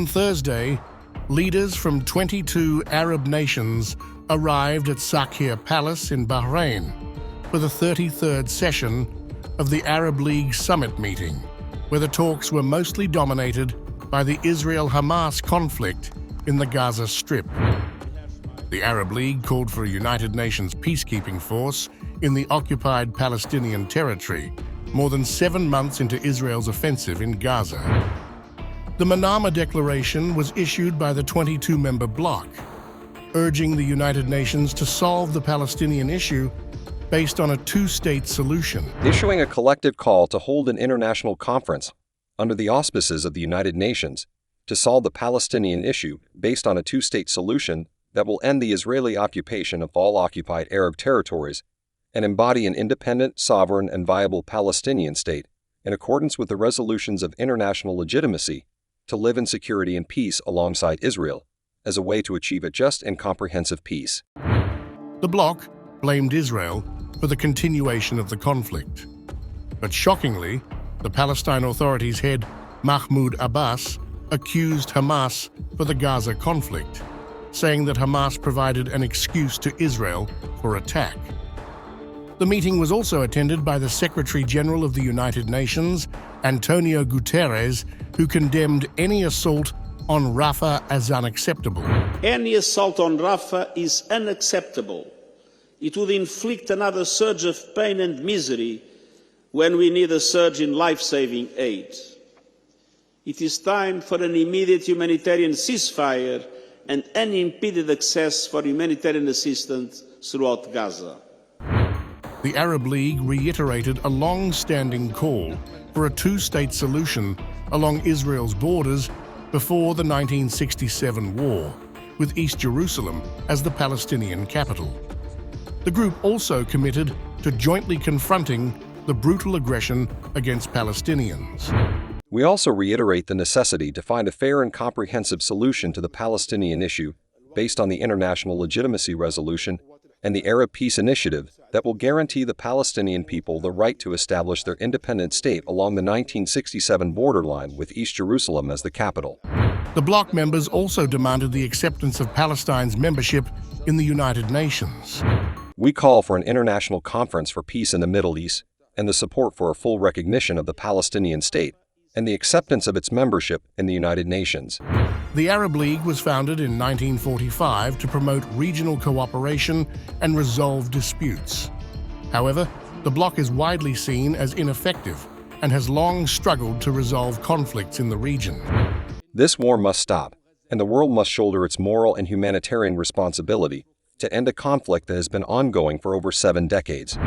On Thursday, leaders from 22 Arab nations arrived at Sakhir Palace in Bahrain for the 33rd session of the Arab League summit meeting, where the talks were mostly dominated by the Israel-Hamas conflict in the Gaza Strip. The Arab League called for a United Nations peacekeeping force in the occupied Palestinian territory, more than 7 months into Israel's offensive in Gaza. The Manama Declaration was issued by the 22-member bloc, urging the United Nations to solve the Palestinian issue based on a two-state solution. Issuing a collective call to hold an international conference under the auspices of the United Nations to solve the Palestinian issue based on a two-state solution that will end the Israeli occupation of all occupied Arab territories and embody an independent, sovereign, and viable Palestinian state in accordance with the resolutions of international legitimacy to live in security and peace alongside Israel as a way to achieve a just and comprehensive peace. The bloc blamed Israel for the continuation of the conflict. But shockingly, the Palestine Authority's head, Mahmoud Abbas, accused Hamas for the Gaza conflict, saying that Hamas provided an excuse to Israel for attack. The meeting was also attended by the Secretary General of the United Nations, Antonio Guterres, who condemned any assault on Rafah as unacceptable. Any assault on Rafah is unacceptable. It would inflict another surge of pain and misery when we need a surge in life-saving aid. It is time for an immediate humanitarian ceasefire and unimpeded access for humanitarian assistance throughout Gaza. The Arab League reiterated a long-standing call for a two-state solution along Israel's borders before the 1967 war, with East Jerusalem as the Palestinian capital. The group also committed to jointly confronting the brutal aggression against Palestinians. We also reiterate the necessity to find a fair and comprehensive solution to the Palestinian issue based on the international legitimacy resolution and the Arab Peace Initiative that will guarantee the Palestinian people the right to establish their independent state along the 1967 borderline with East Jerusalem as the capital. The bloc members also demanded the acceptance of Palestine's membership in the United Nations. We call for an international conference for peace in the Middle East and the support for a full recognition of the Palestinian state and the acceptance of its membership in the United Nations. The Arab League was founded in 1945 to promote regional cooperation and resolve disputes. However, the bloc is widely seen as ineffective and has long struggled to resolve conflicts in the region. This war must stop, and the world must shoulder its moral and humanitarian responsibility to end a conflict that has been ongoing for over 7 decades.